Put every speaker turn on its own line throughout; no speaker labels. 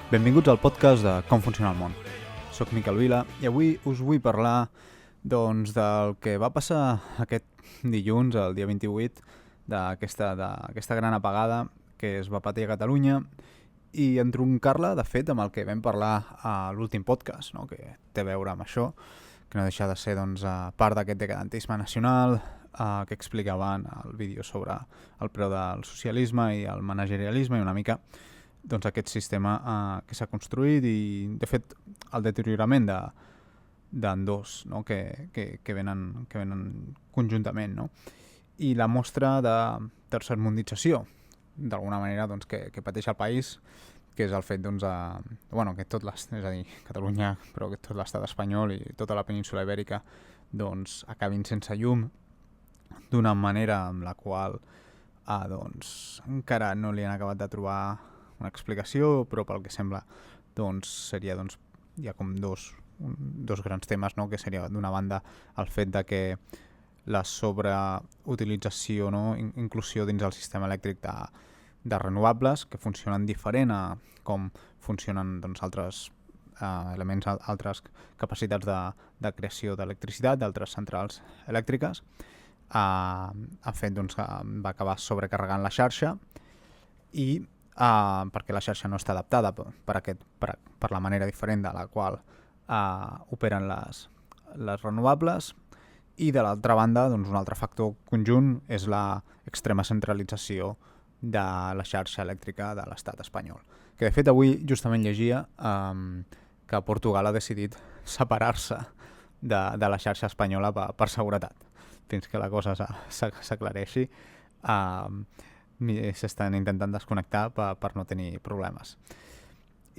Benvinguts al podcast de Com funciona el món. Soc Miquel Vila i avui us vull parlar del que va passar aquest dilluns, el dia 28, d'aquesta gran apagada que es va patir a Catalunya i entroncar-la, de fet, amb el que vam parlar a l'últim podcast, no? Que té a veure amb això, que no deixa de ser part d'aquest decadentisme nacional que explicaven al vídeo sobre el preu del socialisme i el managerialisme i una mica aquest sistema que s'ha construït i, de fet, el deteriorament d'ambdós, no? que venen conjuntament. No? I la mostra de tercermundització, d'alguna manera, que pateix el país, que és el fet que tot és a dir, Catalunya, però que tot l'estat espanyol i tota la península ibèrica acabin sense llum d'una manera amb la qual encara no li han acabat de trobar una explicació, però pel que sembla seria hi ha com dos grans temes, no? Que seria d'una banda el fet de que la sobreutilització, no? Inclusió dins el sistema elèctric de renovables que funcionen diferent a com funcionen altres elements, altres capacitats de creació d'electricitat d'altres centrals elèctriques, ha fet que va acabar sobrecarregant la xarxa i perquè la xarxa no està adaptada per la manera diferent de la qual operen les renovables, i de l'altra banda un altre factor conjunt és la extrema centralització de la xarxa elèctrica de l'estat espanyol, que de fet avui justament llegia que Portugal ha decidit separar-se de la xarxa espanyola per seguretat, fins que la cosa s'aclareixi. S'estan intentant desconnectar per no tenir problemes.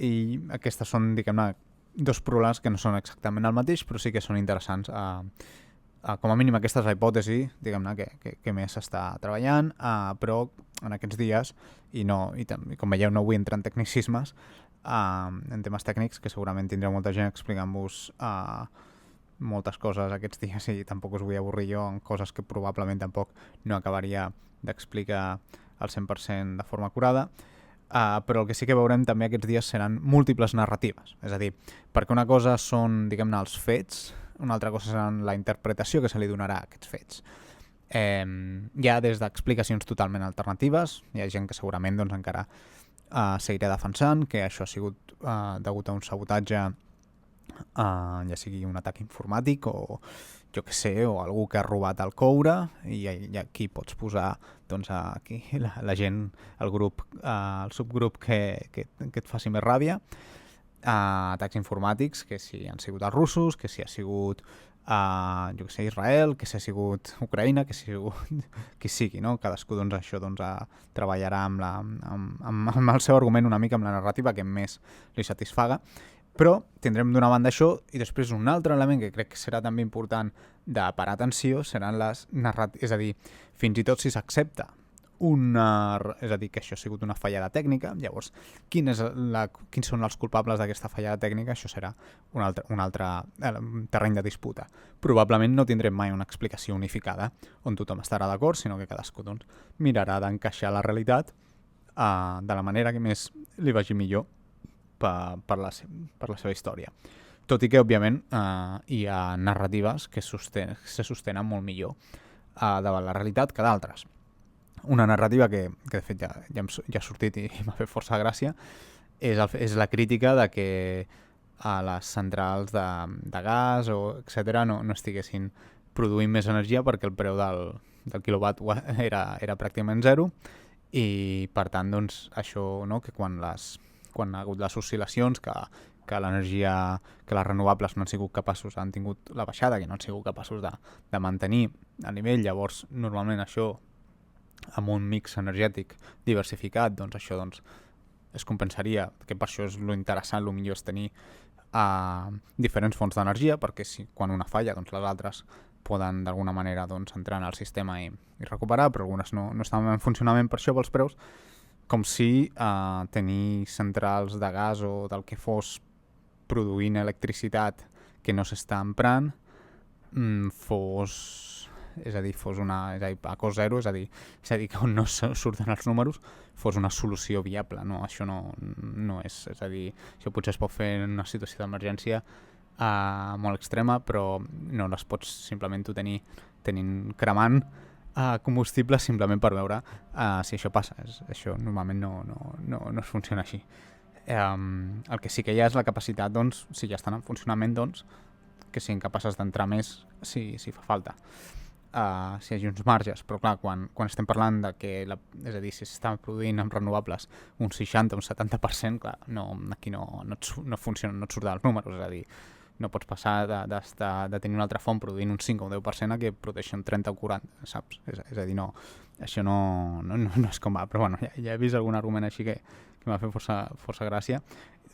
I aquestes són, diguem-ne, dos problemes que no són exactament el mateix, però sí que són interessants. Com a mínim aquesta és la hipòtesi, diguem-ne, que més s'està treballant, però en aquests dies, i com veieu no vull entrar en tecnicismes, en temes tècnics, que segurament tindreu molta gent explicant-vos moltes coses aquests dies i tampoc us vull avorrir jo en coses que probablement tampoc no acabaria d'explicar al 100% de forma acurada, però el que sí que veurem també aquests dies seran múltiples narratives. És a dir, perquè una cosa són, diguem-ne, els fets, una altra cosa seran la interpretació que se li donarà a aquests fets. Hi ha des d'explicacions totalment alternatives, hi ha gent que segurament encara seguirà defensant que això ha sigut degut a un sabotatge, ja sigui un atac informàtic o jo que sé, o algú que ha robat el coure, i aquí pots posar aquí la gent, el grup, el subgrup que et faci més ràbia, atacs informàtics, que si han sigut els russos, que si ha sigut jo que sé, Israel, que si ha sigut Ucraïna, que si ha sigut qui sigui, no? Cadascú això treballarà amb el seu argument una mica, amb la narrativa que més li satisfaga. Però tindrem d'una banda això, i després un altre element que crec que serà també important de parar atenció seran les narratives, és a dir, fins i tot si s'accepta és a dir, que això ha sigut una fallada tècnica, llavors quins són els culpables d'aquesta fallada tècnica, això serà un altre terreny de disputa. Probablement no tindrem mai una explicació unificada on tothom estarà d'acord, sinó que cadascú mirarà d'encaixar la realitat de la manera que més li vagi millor per la seva història. Tot i que, òbviament, hi ha narratives que se sostenen molt millor davant la realitat que d'altres. Una narrativa que de fet ja ha sortit i m'ha fet força gràcia és la crítica de que a les centrals de gas o etc. no estiguessin produint més energia perquè el preu del quilowatt era pràcticament zero, i per tant això, no, que quan ha hagut les oscil·lacions, que l'energia, que les renovables no han sigut capaços, han tingut la baixada, que no han sigut capaços de mantenir a nivell, llavors normalment això amb un mix energètic diversificat, això es compensaria, que per això és lo interessant, lo millor és tenir diferents fonts d'energia, perquè quan una falla, les altres poden d'alguna manera entrar en el sistema i recuperar, però algunes no estan en funcionament per això pels preus, com si tenir centrals de gas o del que fos produint electricitat que no s'està emprant fos és a dir, a cost zero, és a dir, que on no surten els números fos una solució viable, no? Això no és a dir, això potser es pot fer en una situació d'emergència molt extrema, però no les pots simplement tu tenint cremant combustible simplement per veure si això passa. Això normalment no es funciona així. El que sí que hi ha és la capacitat, doncs, si ja estan en funcionament, doncs, que siguin capaces d'entrar més si fa falta. Si hi hagi uns marges, però clar, quan estem parlant de que, és a dir, si s'estan produint amb renovables un 60 o un 70%, clar, aquí no funciona, no et surten els números, és a dir, no pots passar de tenir una altra font produint un 5 o un 10% a que produeixi un 30 o 40, saps? És a dir, no, això no és com va, però bueno, ja he vist algun argument així que m'ha fet força gràcia.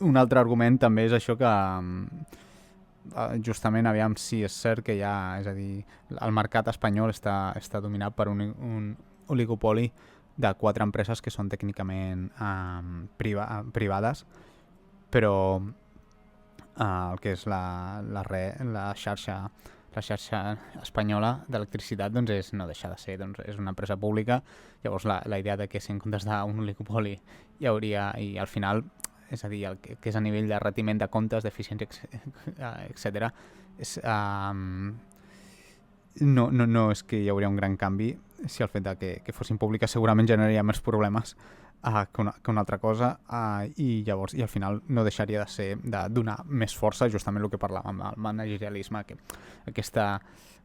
Un altre argument també és això que justament aviam si és cert que és a dir, el mercat espanyol està dominat per un oligopoli de 4 empreses que són tècnicament privades, però el que és la xarxa espanyola d'electricitat doncs no deixa de ser, doncs és una empresa pública. Llavors la idea de que si en comptes d'un oligopoli hi hauria, i al final, és a dir, el que és a nivell de retiment de comptes, d'eficiència, etc., no és que hi hauria un gran canvi. Si el fet de que fossin públiques segurament generaria més problemes que una altra cosa, i llavors al final no deixaria de donar més força, justament el que parlàvem del managerialisme, aquesta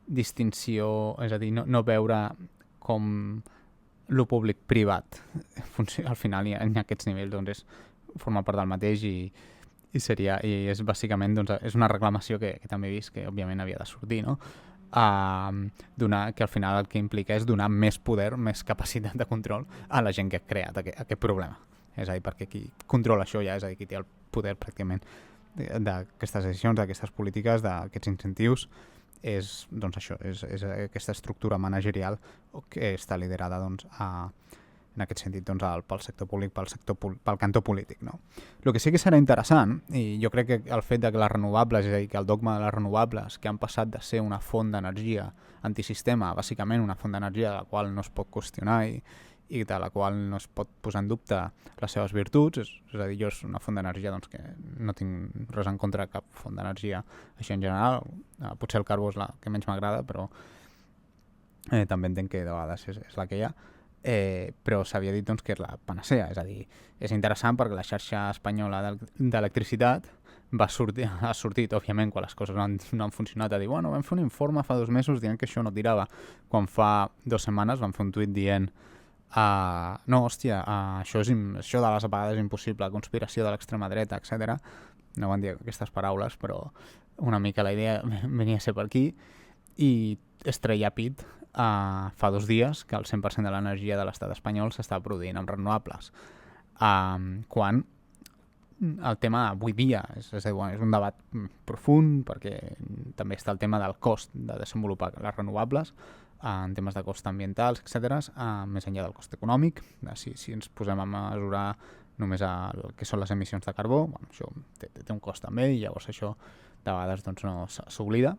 distinció, és a dir, no veure com lo públic-privat al final i en aquests nivells doncs forma part del mateix, i és bàsicament, doncs, és una reclamació que també he vist que òbviament havia de sortir, no? Que al final el que implica és donar més poder, més capacitat de control a la gent que ha creat aquest problema. És a dir, perquè qui controla això ja, és a dir, qui té el poder pràcticament d'aquestes decisions, d'aquestes polítiques, d'aquests incentius, és doncs això, és aquesta estructura managerial que està liderada doncs, en aquest sentit doncs, pel sector públic, pel cantó polític, no? El que sí que serà interessant, i jo crec que el fet de que les renovables, és a dir, que el dogma de les renovables, que han passat de ser una font d'energia antisistema, bàsicament una font d'energia de la qual no es pot qüestionar i de la qual no es pot posar en dubte les seves virtuts, és a dir, jo és una font d'energia doncs, que no tinc res en contra de cap font d'energia, això en general, potser el carbó és la que menys m'agrada, però també entenc que de vegades és la que hi ha. Però s'havia dit doncs, que és la panacea, és a dir, és interessant perquè la xarxa espanyola d'electricitat ha sortit, òbviament, quan les coses no han funcionat, a dir, bueno, vam fer un informe fa 2 mesos dient que això no tirava, quan fa 2 setmanes van fer un tuit dient no, hòstia, això de les apagades és impossible, conspiració de l'extrema dreta, etc. No van dir aquestes paraules, però una mica la idea venia a ser per aquí, i es treia pit fa 2 dies que el 100% de l'energia de l'estat espanyol s'està produint amb renovables. Quan el tema avui dia és un debat profund, perquè també està el tema del cost de desenvolupar les renovables, en temes de cost ambientals, etc., més enllà del cost econòmic. Si ens posem a mesurar només el que són les emissions de carbó, bueno, això té un cost també, i llavors això de vegades doncs, no s'oblida.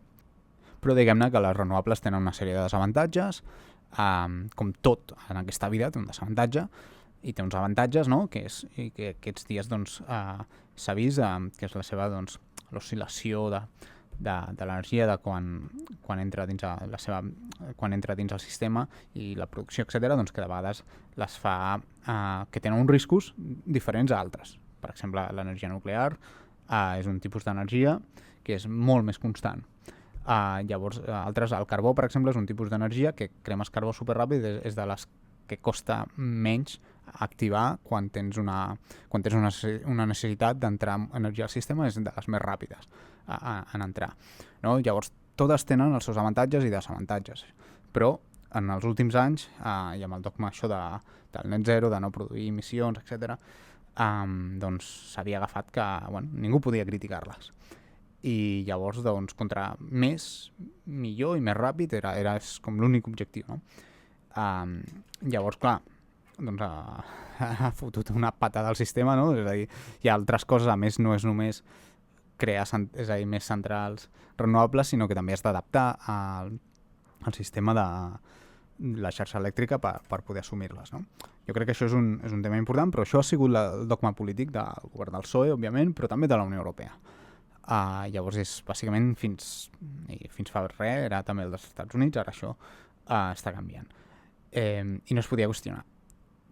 Però diguem-ne que les renovables tenen una sèrie de desavantatges, com tot en aquesta vida té un desavantatge, i té uns avantatges, no? que aquests dies doncs, s'ha vist, que és la seva doncs, l'oscil·lació de l'energia de quan entra dins el sistema i la producció, etc., doncs, que de vegades les fa que tenen uns riscos diferents a altres. Per exemple, l'energia nuclear és un tipus d'energia que és molt més constant. Llavors, el carbó, per exemple, és un tipus d'energia que cremes carbó superràpid, és de les que costa menys activar quan tens una necessitat d'entrar energia al sistema, és de les més ràpides en entrar. No? Llavors, totes tenen els seus avantatges i desavantatges, però en els últims anys, i amb el dogma això del net zero, de no produir emissions, etc., doncs s'havia agafat que ningú podia criticar-les. I llavors, doncs, contra més, millor i més ràpid era com l'únic objectiu, no? Llavors, clar, doncs ha fotut una patada al sistema, no? És a dir, hi ha altres coses, a més no és només crear més centrals renovables, sinó que també has d'adaptar el sistema de la xarxa elèctrica per poder assumir-les, no? Jo crec que això és un tema important, però això ha sigut el dogma polític del govern del PSOE, òbviament, però també de la Unió Europea. Llavors és bàsicament fins fa res era també el dels Estats Units, ara això està canviant i no es podia qüestionar.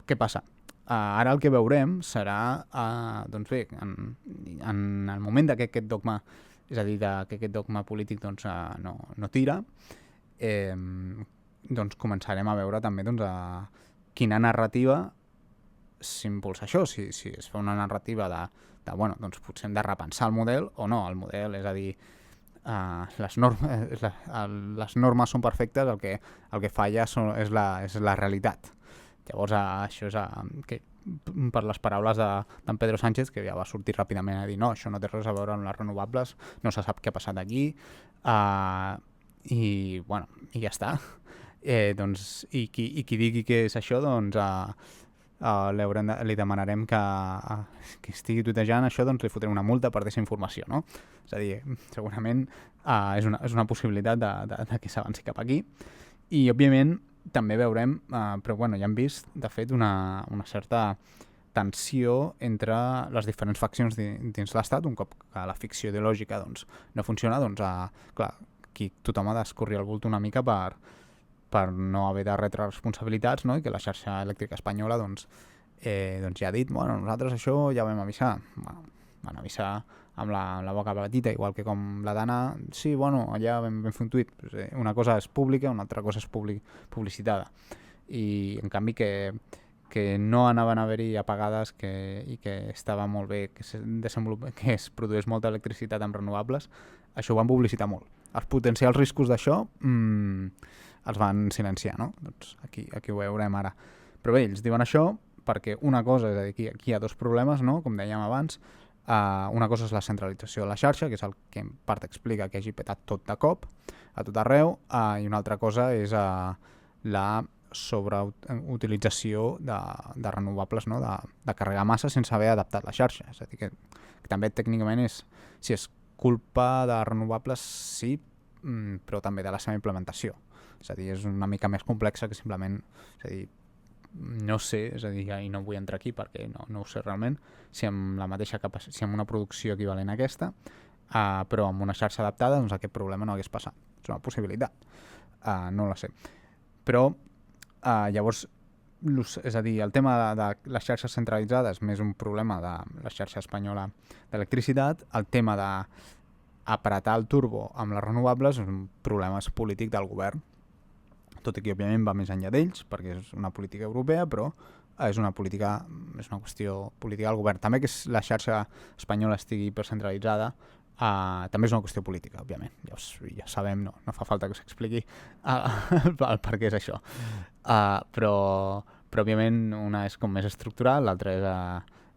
Què passa? Ara el que veurem serà doncs bé, en el moment que aquest dogma, és a dir, que aquest dogma polític doncs, no tira, doncs començarem a veure també doncs, quina narrativa s'impulsa això, si es fa una narrativa de bueno, doncs potser hem de repensar el model o no, el model, és a dir, les normes són perfectes, el que falla és la realitat. Llavors això és que, per les paraules d'en Pedro Sánchez, que ja va sortir ràpidament a dir no, això no té res a veure amb les renovables, no se sap què ha passat aquí, i ja està. Doncs, i qui digui que és això, doncs li demanarem que estigui tutejant això, doncs li fotrem una multa per desinformació, no? És a dir, segurament és una possibilitat de que s'avanci cap aquí. I, òbviament, també veurem, però ja hem vist, de fet, una certa tensió entre les diferents faccions dins l'Estat. Un cop que la ficció ideològica doncs, no funciona, doncs, clar, aquí tothom ha d'escorrir el bult una mica per no haver de retre responsabilitats, no? I que la xarxa elèctrica espanyola doncs, ja ha dit, nosaltres això ja vam avisar. Van avisar amb la boca petita, igual que com la Dana, sí, allà vam fer un tuit. Una cosa és pública, una altra cosa és publicitada. I, en canvi, que no anaven a haver-hi apagades i que estava molt bé que es produís molta electricitat amb renovables, això ho van publicitar molt. Els potencials riscos d'això els van silenciar, no? Doncs aquí ho veurem ara. Però bé, ells diuen això perquè una cosa, és a dir, aquí hi ha dos problemes, no? Com dèiem abans, una cosa és la centralització de la xarxa, que és el que en part explica que hagi petat tot de cop, a tot arreu, i una altra cosa és la sobreutilització de renovables, no? De carregar massa sense haver adaptat la xarxa. És a dir, que també tècnicament si és culpa de renovables, sí, però també de la seva implementació. És a dir, és una mica més complexa que simplement, és a dir, no sé, és a dir, i no vull entrar aquí perquè no ho sé realment, si amb la mateixa si amb una producció equivalent a aquesta, però amb una xarxa adaptada, doncs aquest problema no hagués passat. És una possibilitat, no la sé. Però llavors, és a dir, el tema de les xarxes centralitzades és més un problema de la xarxa espanyola d'electricitat, el tema d'apretar el turbo amb les renovables és un problema polític del govern, tot i que òbviament va més enllà d'ells, perquè és una política europea, però és una qüestió política del govern. També que la xarxa espanyola estigui hipercentralitzada, també és una qüestió política, òbviament. Ja sabem, no fa falta que s'expliqui el per què és això. Però òbviament una és com més estructural, l'altra és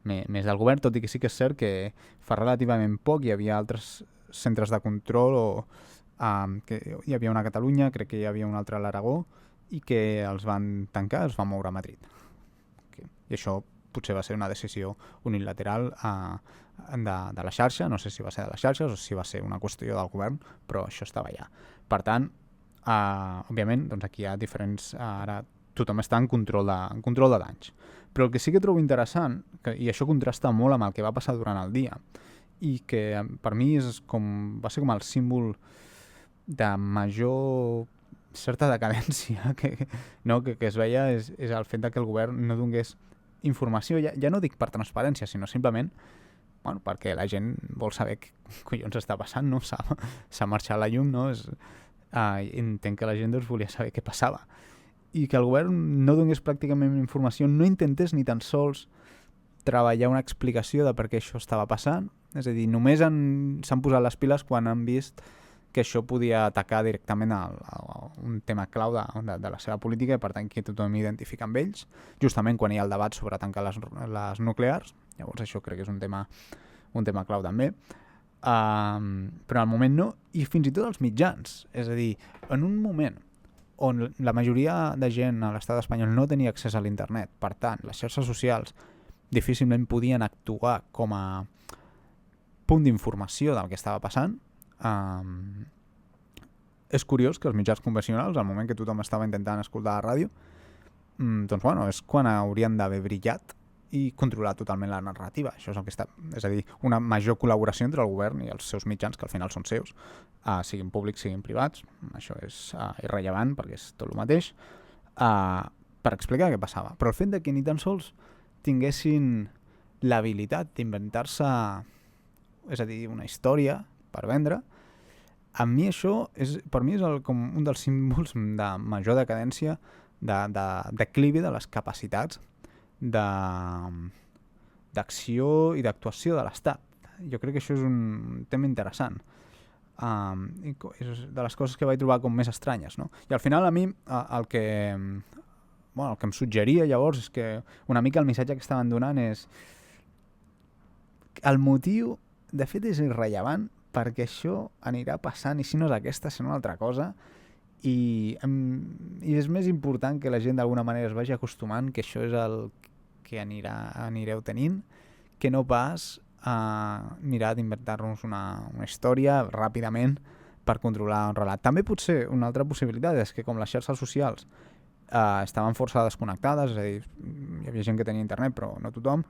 més del govern, tot i que sí que és cert que fa relativament poc hi havia altres centres de control que hi havia una a Catalunya, crec que hi havia una altra a l'Aragó, i que els van tancar, els van moure a Madrid. I això potser va ser una decisió unilateral de la xarxa, no sé si va ser de les xarxes o si va ser una qüestió del govern, però això estava allà. Per tant, òbviament, doncs aquí hi ha diferents... Ara tothom està en control de danys. Però el que sí que trobo interessant, i això contrasta molt amb el que va passar durant el dia, i que per mi va ser com el símbol de major certa decadència que es veia és el fet que el govern no donés informació, ja no dic per transparència, sinó simplement perquè la gent vol saber què collons està passant, no? S'ha marxat la llum, no? Entenc que la gent volia saber què passava. I que el govern no donés pràcticament informació, no intentés ni tan sols treballar una explicació de per què això estava passant. És a dir, només s'han posat les piles quan han vist que això podia atacar directament un tema clau de la seva política i per tant que tothom identifica amb ells, justament quan hi ha el debat sobre tancar les nuclears. Llavors això crec que és un tema clau també, però al moment no, i fins i tot els mitjans. És a dir, en un moment on la majoria de gent a l'estat espanyol no tenia accés a l'internet, per tant, les xarxes socials difícilment podien actuar com a punt d'informació del que estava passant, és curiós que els mitjans convencionals, al moment que tothom estava intentant escoltar la ràdio, doncs bueno, és quan haurien d'haver brillat i controlar totalment la narrativa. Això és el que està... És a dir, una major col·laboració entre el govern i els seus mitjans, que al final són seus, siguin públics, siguin privats. Això és irrellevant perquè és tot el mateix, per explicar què passava. Però el fet de que ni tan sols tinguessin l'habilitat d'inventar-se, és a dir, una història per vendre, a mi això per mi és com un dels símbols de major decadència, de declivi de les capacitats d'acció i d'actuació de l'Estat. Jo crec que això és un tema interessant. És de les coses que vaig trobar com més estranyes, no? I al final a mi el que em suggeria llavors és que una mica el missatge que estaven donant és el motiu, de fet, és irrellevant perquè això anirà passant i si no és aquesta serà una altra cosa i és més important que la gent d'alguna manera es vagi acostumant que això és el que anireu tenint que no pas mirar d'inventar-nos una història ràpidament per controlar un relat. També potser una altra possibilitat és que com les xarxes socials estaven força desconnectades, és a dir, hi havia gent que tenia internet però no tothom,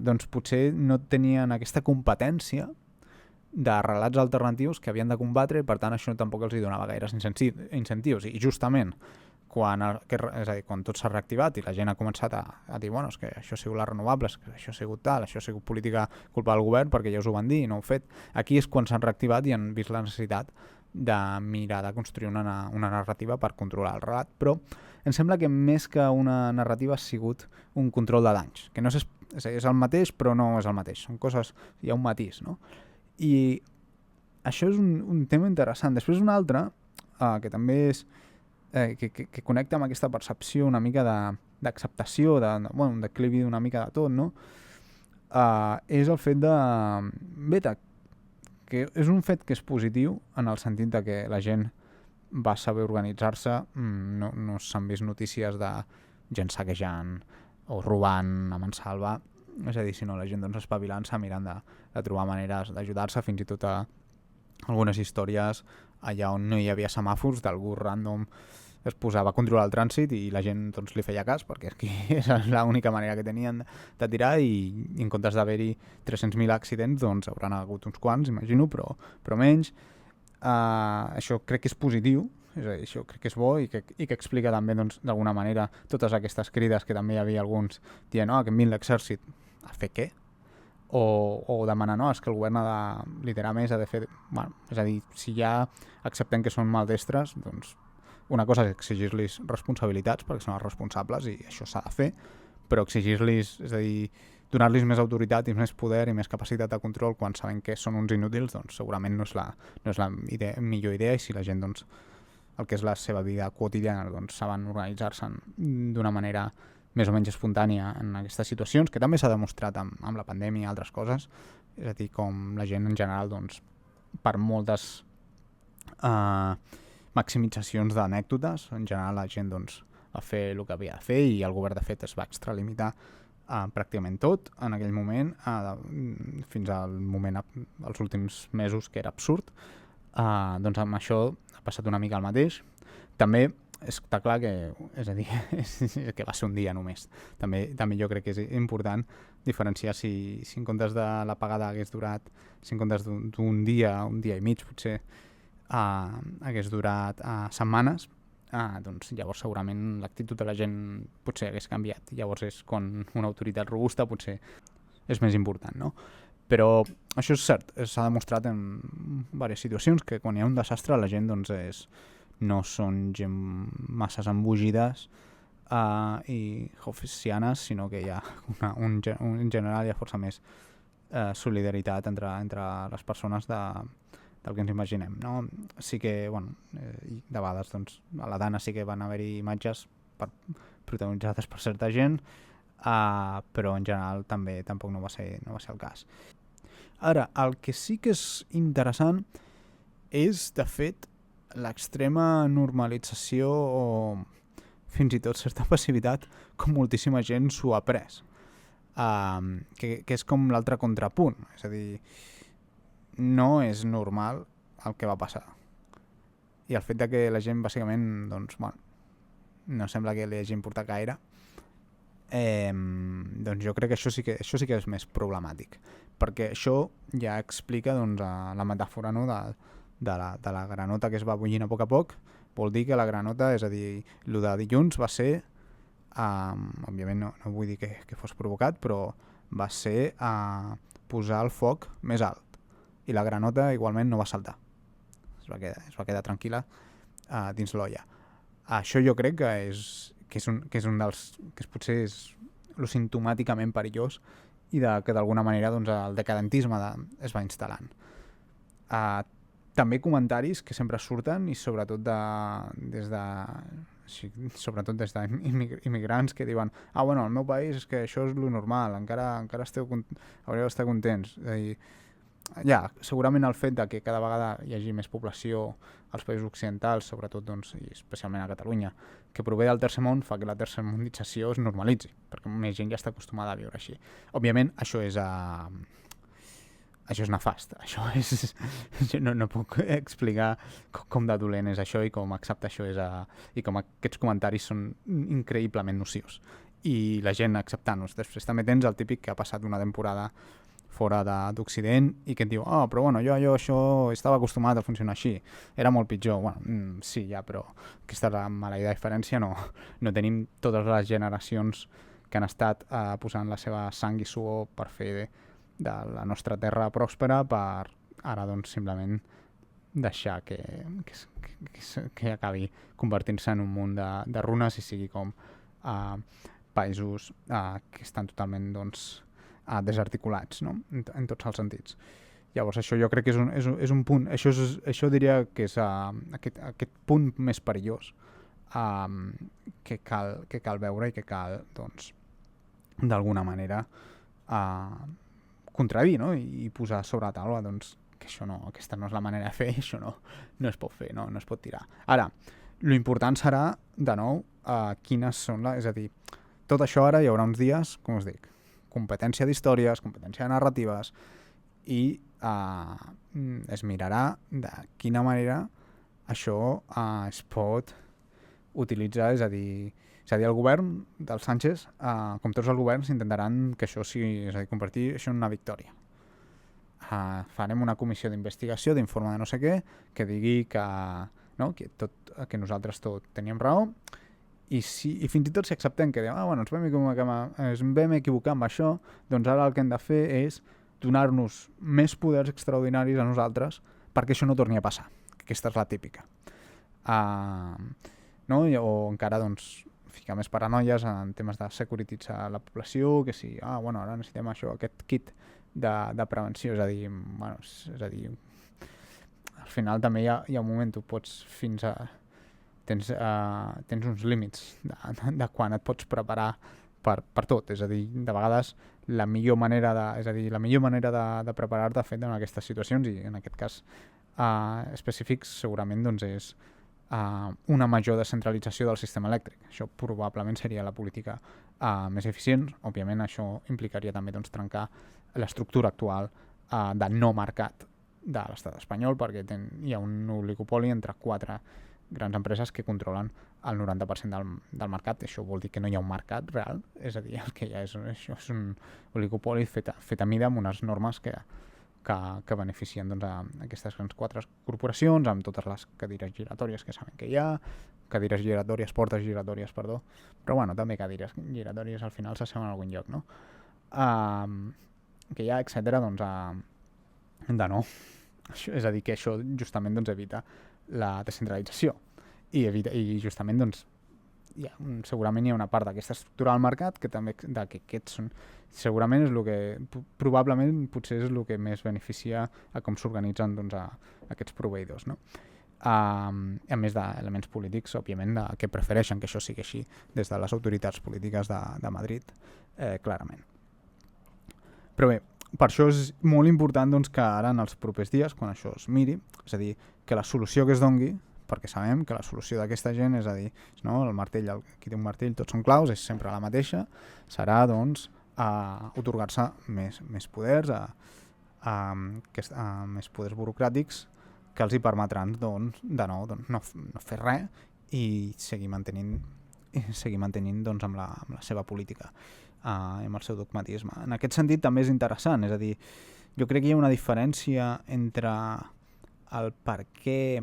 doncs potser no tenien aquesta competència de relats alternatius que havien de combatre i per tant això tampoc els hi donava gaires incentius i justament quan tot s'ha reactivat i la gent ha començat a dir bueno, és que això ha sigut les renovables, que això ha sigut tal, això ha sigut política culpa del govern perquè ja us ho van dir i no ho heu fet, aquí és quan s'han reactivat i han vist la necessitat de mirar de construir una narrativa per controlar el relat, però em sembla que més que una narrativa ha sigut un control de danys, que no és el mateix però no és el mateix, són coses, hi ha un matís, no? I això és un tema interessant. Després un altre, que també és que connecta amb aquesta percepció una mica d'acceptació, un declivi una mica de tot, no? És el fet que és un fet que és positiu en el sentit de que la gent va saber organitzar-se, no s'han vist notícies de gent saquejant o robant a mansalva, és a dir, sinó la gent doncs, espavilant-se, mirant de trobar maneres d'ajudar-se, fins i tot a algunes històries allà on no hi havia semàfors, d'algú random es posava a controlar el trànsit i la gent doncs, li feia cas, perquè és l'única manera que tenien de tirar i en comptes d'haver-hi 300.000 accidents, doncs hauran hagut uns quants, imagino, però menys. Això crec que és positiu, és a dir, això crec que és bo i que explica també doncs, d'alguna manera totes aquestes crides que també hi havia alguns dient que envien l'exèrcit a fer què? O demanar, és que el govern ha de liderar més, ha de fer... Bueno, és a dir, si ja acceptem que són maldestres, doncs una cosa és exigir-los responsabilitats perquè són els responsables i això s'ha de fer, però exigir-los, és a dir, donar-los més autoritat i més poder i més capacitat de control quan sabem que són uns inútils, doncs segurament no és la millor idea i si la gent, doncs, el que és la seva vida quotidiana, doncs saben organitzar-se d'una manera més o menys espontània en aquestes situacions, que també s'ha demostrat amb la pandèmia i altres coses, és a dir, com la gent en general, doncs, per moltes maximitzacions d'anècdotes, en general la gent doncs, va fer el que havia de fer i el govern de fet es va extralimitar pràcticament tot en aquell moment, fins al moment, als últims mesos, que era absurd. Doncs amb això ha passat una mica el mateix. També està clar que, és a dir, que va ser un dia només. També jo crec que és important diferenciar si en comptes de l'apagada hagués durat, si en comptes d'un dia, un dia i mig potser, hagués durat setmanes, doncs llavors segurament l'actitud de la gent potser hagués canviat. Llavors és quan una autoritat robusta potser és més important, no? Però això és cert, s'ha demostrat en diverses situacions que quan hi ha un desastre la gent doncs no són gent massa embogides i hofessianes, sinó que hi ha en general hi ha força més solidaritat entre les persones del que ens imaginem, no? Sí que, de vegades, doncs, a la Dana sí que van haver-hi imatges protagonitzades per certa gent, però en general tampoc no va ser el cas. Ara, el que sí que és interessant és, de fet, l'extrema normalització o fins i tot certa passivitat com moltíssima gent s'ho ha pres. Que és com l'altre contrapunt, és a dir, no és normal el que va passar. i el fet de que la gent bàsicament doncs, bueno, no sembla que li hagi importat gaire, doncs jo crec que això sí que és més problemàtic, perquè això ja explica doncs, la metàfora, no, de la granota que es va bullint a poc, vol dir que la granota, és a dir, el de dilluns va ser, òbviament no vull dir que fos provocat, però va ser posar el foc més alt, i la granota igualment no va saltar, es va quedar tranquil·la dins l'olla. Això jo crec que és un dels que potser és lo simptomàticament perillós i que d'alguna manera doncs, el decadentisme es va instal·lant. També comentaris que sempre surten i sobretot des d'immigrants que diuen bueno, al meu país és que això és lo normal, encara hauríeu d'estar contents. Ja, segurament el fet de que cada vegada hi hagi més població als països occidentals, sobretot doncs, i especialment a Catalunya, que prové del tercer món, fa que la tercermundització es normalitzi, perquè més gent ja està acostumada a viure així. Òbviament, això és nefast, no puc explicar com de dolent és això i com acceptar això i com aquests comentaris són increïblement nocius. I la gent acceptant-los. Després també tens el típic que ha passat una temporada fora d'Occident i que et diu, però bueno, jo això estava acostumat a funcionar així, era molt pitjor. Bueno, sí, ja, però aquesta és la maleïda diferència, no tenim totes les generacions que han estat posant la seva sang i suor per fer de la nostra terra pròspera per ara doncs simplement deixar que acabi convertint-se en un munt de runes i sigui com països que estan totalment doncs desarticulats, no? En tots els sentits. Llavors això jo crec que és un punt, això diria que és aquest punt més perillós que cal veure i que cal doncs d'alguna manera contradir, no? I posar sobre la taula doncs, que aquesta no és la manera de fer, això no es pot fer, no es pot tirar. Ara, l'important serà, de nou, quines són és a dir, tot això ara hi haurà uns dies, com us dic, competència d'històries, competència de narratives i es mirarà de quina manera això es pot utilitzar, és a dir, el govern del Sánchez, com tots els governs, intentaran que això sigui, és a dir, convertir això en una victòria. Farem una comissió d'investigació, d'informe de no sé què, que digui que nosaltres tot teníem raó, i fins i tot si acceptem que bueno, ens vam equivocar amb això, doncs ara el que hem de fer és donar-nos més poders extraordinaris a nosaltres perquè això no torni a passar. Aquesta és la típica. No? O encara doncs, ficar més paranoies en temes de securititzar la població, que si bueno, ara necessitem això, aquest kit de prevenció, és a dir, al final també hi ha un moment, tu pots fins a tens uns límits de quan et pots preparar per tot, és a dir, de vegades la millor manera de preparar-te fet en aquestes situacions, i en aquest cas específics segurament doncs és una major descentralització del sistema elèctric. Això probablement seria la política més eficient. Òbviament això implicaria també doncs, trencar l'estructura actual de no mercat de l'estat espanyol, perquè hi ha un oligopoli entre 4 grans empreses que controlen el 90% del mercat. Això vol dir que no hi ha un mercat real, és a dir, el que hi ha és un oligopoli fet a mida amb unes normes que beneficien doncs, a aquestes grans 4 corporacions, amb totes les cadires giratòries que saben que hi ha, portes giratòries, perdó, però bueno, també cadires giratòries al final s'asseuen a algun lloc, no? Que hi ha, etcètera, doncs, de nou. És a dir, que això justament doncs, evita la descentralització i justament doncs, segurament hi ha una part d'aquesta estructura del mercat que també que aquests són segurament és el que probablement potser és el que més beneficia a com s'organitzen doncs, aquests proveïdors, no? A més d'elements polítics, òbviament, que prefereixen que això sigui així des de les autoritats polítiques de Madrid, clarament. Però bé, per això és molt important doncs, que ara en els propers dies, quan això es miri, és a dir, que la solució que es dongui, perquè sabem que la solució d'aquesta gent, és a dir, no, el martell, qui té un martell, tots són claus, és sempre la mateixa, serà doncs otorgar-se més poders, més poders burocràtics que els hi permetran doncs, de nou no fer res i seguir mantenint doncs, amb la seva política i amb el seu dogmatisme. En aquest sentit també és interessant, és a dir, jo crec que hi ha una diferència entre el per què...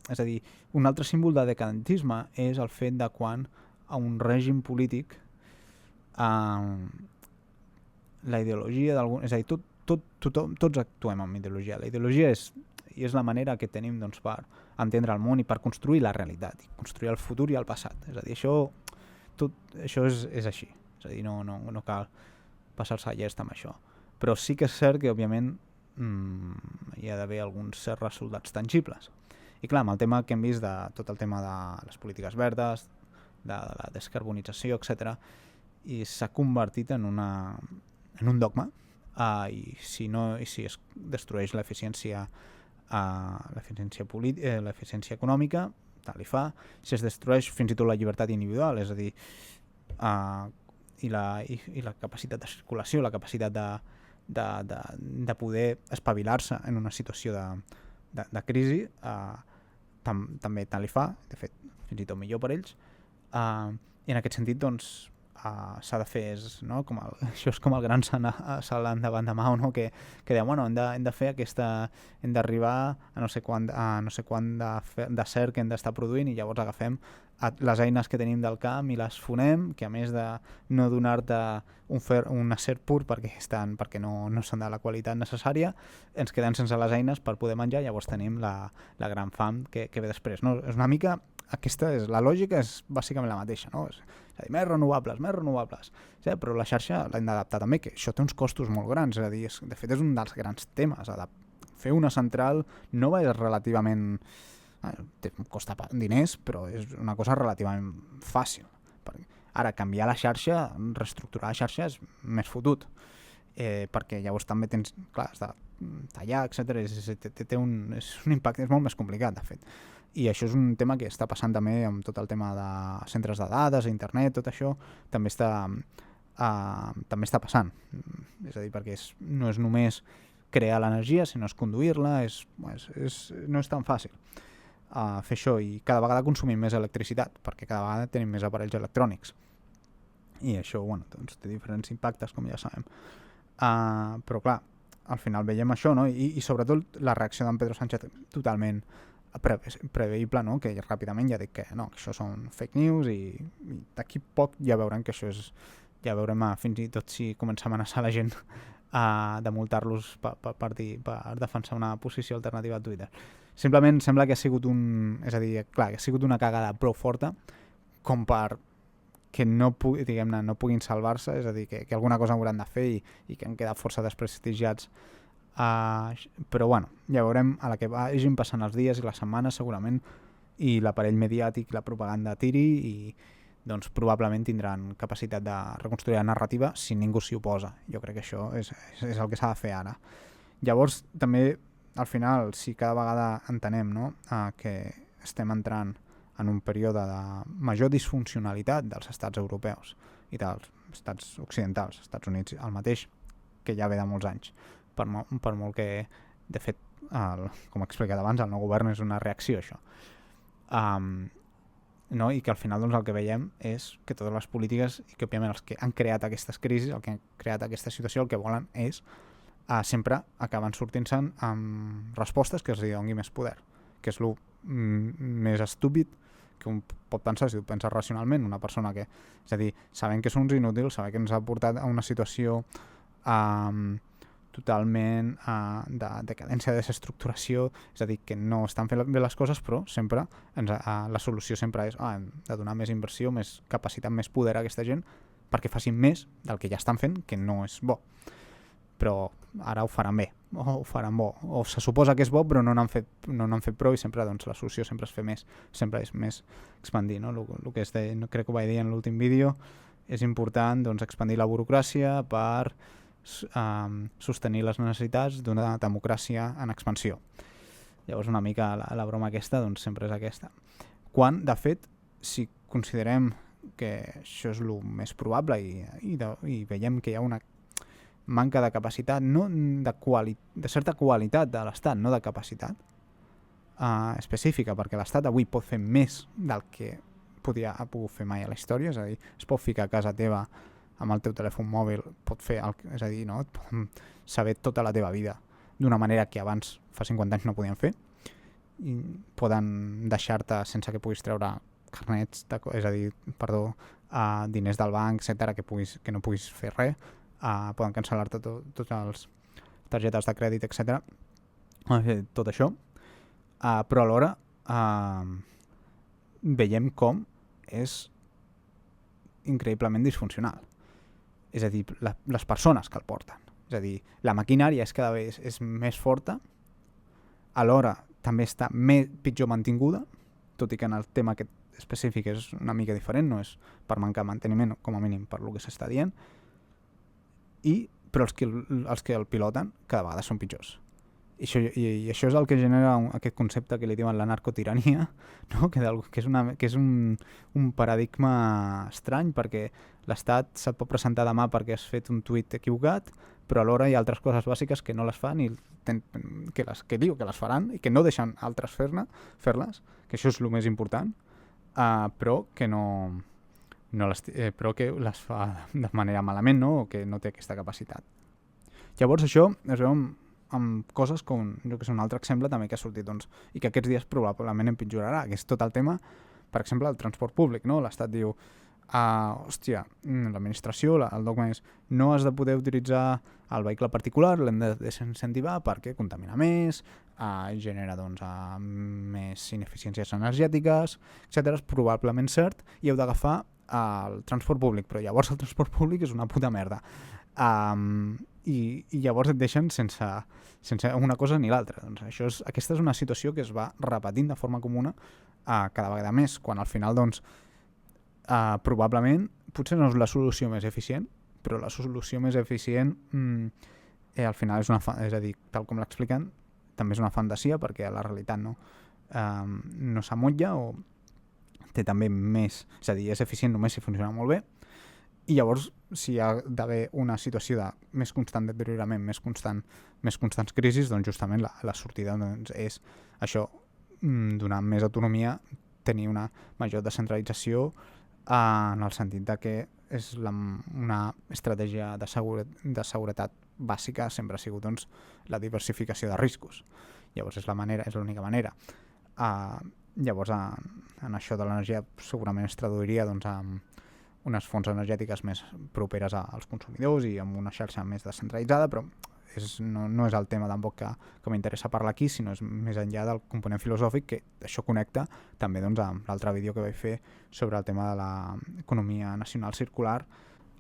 és a dir, un altre símbol de decadentisme és el fet de quan a un règim polític la ideologia d'algun... És a dir, tots actuem amb ideologia. La ideologia és la manera que tenim doncs, per entendre el món i per construir la realitat, i construir el futur i el passat. És a dir, això és així. És a dir, no cal passar-se a llest amb això. Però sí que és cert que, òbviament, hi ha d'haver alguns certs resultats tangibles. I clar, amb el tema que hem vist de tot el tema de les polítiques verdes, de la descarbonització, etc., i s'ha convertit en un dogma, i si es destrueix l'eficiència econòmica, tal li fa. Si es destrueix fins i tot la llibertat individual, és a dir, i la capacitat de circulació, la capacitat de poder espavilar-se en una situació de crisi, també tant li fa, de fet, fins i tot millor per ells, i en aquest sentit, doncs, s'ha de fer, no? Això és com el gran salt endavant de Mao, no? Que deia, bueno, hem de fer hem d'arribar a no sé quant de cert que hem d'estar produint, i llavors agafem les eines que tenim del camp i les fonem, que a més de no donar-te un acer pur perquè no són de la qualitat necessària, ens quedem sense les eines per poder menjar, llavors tenim la gran fam que ve després, no? És una mica... la lògica és bàsicament la mateixa, no? És a dir, més renovables, sí? Però la xarxa l'hem d'adaptar també, que això té uns costos molt grans, és a dir, de fet és un dels grans temes. Fer una central nova és relativament... costa diners, però és una cosa relativament fàcil. Ara, canviar la xarxa, reestructurar la xarxa és més fotut, perquè llavors també tens... Clar, has de tallar, etc. És un impacte, és molt més complicat, de fet. I això és un tema que està passant també amb tot el tema de centres de dades, internet, tot això també està passant. És a dir, perquè no és només crear l'energia, sinó és conduir-la, no és tan fàcil fer això, i cada vegada consumim més electricitat, perquè cada vegada tenim més aparells electrònics. I això, bueno, doncs, té diferents impactes, com ja sabem. Però clar, al final veiem això, no? I sobretot la reacció d'en Pedro Sánchez totalment preveïble, no? Que ràpidament ja dic que no, que això són fake news, i d'aquí poc ja veurem que això és... Ja veurem fins i tot si comença a amenaçar la gent de multar-los per defensar una posició alternativa a Twitter. Simplement sembla que ha sigut és a dir, clar, que ha sigut una cagada prou forta com per que no puguin salvar-se, és a dir, que alguna cosa hauran de fer i que han quedat força desprestigiats. Però bueno, ja veurem a la que vagin passant els dies i les setmanes segurament, i l'aparell mediàtic i la propaganda tiri, i doncs probablement tindran capacitat de reconstruir la narrativa si ningú s'hi oposa. Jo crec que això és el que s'ha de fer ara. Llavors també, al final, si cada vegada entenem, no? Que estem entrant en un període de major disfuncionalitat dels estats europeus i dels estats occidentals, Estats Units el mateix, que ja ve de molts anys, per molt que, de fet, com he explicat abans, el nou govern és una reacció a això. No? I que al final, doncs, el que veiem és que totes les polítiques, i que òbviament els que han creat aquestes crisis, el que han creat aquesta situació, el que volen és sempre acaben sortint-se'n amb respostes que els doni més poder, que és el més estúpid que un pot pensar si ho penses racionalment, una persona que, és a dir, sabent que són uns inútils, sabent que ens ha portat a una situació totalment de decadència, de desestructuració, és a dir, que no estan fent bé les coses, però sempre la solució sempre és hem de donar més inversió, més capacitat, més poder a aquesta gent perquè facin més del que ja estan fent, que no és bo. Però ara ho faran bé, o ho faran bo, o se suposa que és bo però no n'han fet prou, i sempre doncs, la solució sempre és fer més, sempre és més expandir, no? El que crec que ho vaig dir en l'últim vídeo, és important doncs, expandir la burocràcia per sostenir les necessitats d'una democràcia en expansió. Llavors una mica la broma aquesta doncs, sempre és aquesta. Quan, de fet, si considerem que això és el més probable i veiem que hi ha una manca de capacitat, no de certa qualitat de l'Estat, no de capacitat, específica, perquè l'Estat avui pot fer més del que ha pogut fer mai a la història, és a dir, es pot ficar a casa teva amb el teu telèfon mòbil, pot fer, és a dir, no? Et poden saber tota la teva vida d'una manera que abans, fa 50 anys, no podien fer, i poden deixar-te sense que puguis treure carnets, és a dir, diners del banc, etc, que no puguis fer res, poden cancel·lar-te totes les targetes de crèdit, etc. Tot això, però alhora veiem com és increïblement disfuncional. És a dir, les persones que el porten. És a dir, la maquinària cada vegada és més forta, alhora també està pitjor mantinguda, tot i que en el tema aquest específic és una mica diferent, no és per mancar manteniment, com a mínim per lo que s'està dient, però els que el piloten cada vegada són pitjors. I això és el que genera aquest concepte que li diuen la narcotirania, no? que és un paradigma estrany, perquè l'Estat se't pot presentar demà perquè has fet un tuit equivocat, però alhora hi ha altres coses bàsiques que no les fan i que diu que les faran i que no deixen altres fer-les, que això és el més important, però que però que les fa de manera malament, no? O que no té aquesta capacitat. Llavors això es veu amb coses com, jo que sé, un altre exemple també que ha sortit, doncs, i que aquests dies probablement empitjorarà, que és tot el tema, per exemple, del transport públic, no? L'Estat diu, l'administració, el dogma és, no has de poder utilitzar el vehicle particular, l'hem de desincentivar perquè contamina més, genera doncs, més ineficiències energètiques, etc. És probablement cert, i heu d'agafar el transport públic, però llavors el transport públic és una puta merda. I llavors et deixen sense una cosa ni l'altra. Doncs aquesta és una situació que es va repetint de forma comuna cada vegada més, quan al final doncs, probablement potser no és la solució més eficient, però la solució més eficient al final és a dir, tal com l'expliquen, també és una fantasia perquè la realitat no s'amotlla o té també més, és a dir, és eficient només si funciona molt bé. I llavors, si hi ha d'haver una situació de més constant deteriorament, més constants crisis, doncs justament la sortida doncs, és això, donar més autonomia, tenir una major descentralització en el sentit de que és una estratègia de seguretat bàsica, sempre ha sigut doncs, la diversificació de riscos. Llavors és l'única manera. Llavors en això de l'energia segurament es traduiria doncs, amb unes fonts energètiques més properes als consumidors i amb una xarxa més descentralitzada, però no és el tema tampoc que m'interessa parlar aquí, sinó és més enllà del component filosòfic, que això connecta també doncs, amb l'altre vídeo que vaig fer sobre el tema de l'economia nacional circular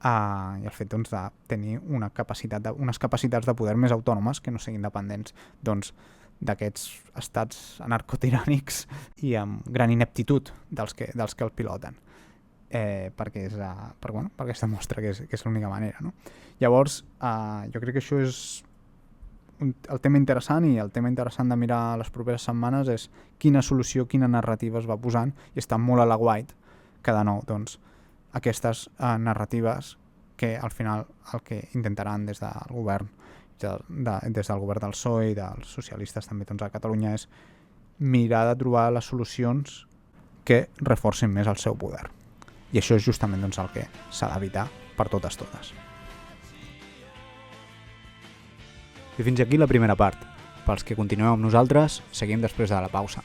i el fet doncs, de tenir unes capacitats de poder més autònomes que no siguin dependents doncs, d'aquests estats anarcotirànics i amb gran ineptitud dels que el piloten. Perquè es demostra que és l'única manera, no? Llavors, jo crec que això és el tema interessant, i el tema interessant de mirar les properes setmanes és quina solució, quina narrativa es va posant, i està molt a l'aguait que de nou doncs, aquestes narratives que al final el que intentaran des del govern del PSOE i dels socialistes també doncs, a Catalunya és mirar de trobar les solucions que reforcin més el seu poder. I això és justament doncs, el que s'ha d'evitar per totes. I fins aquí la primera part. Pels que continueu amb nosaltres, seguim després de la pausa.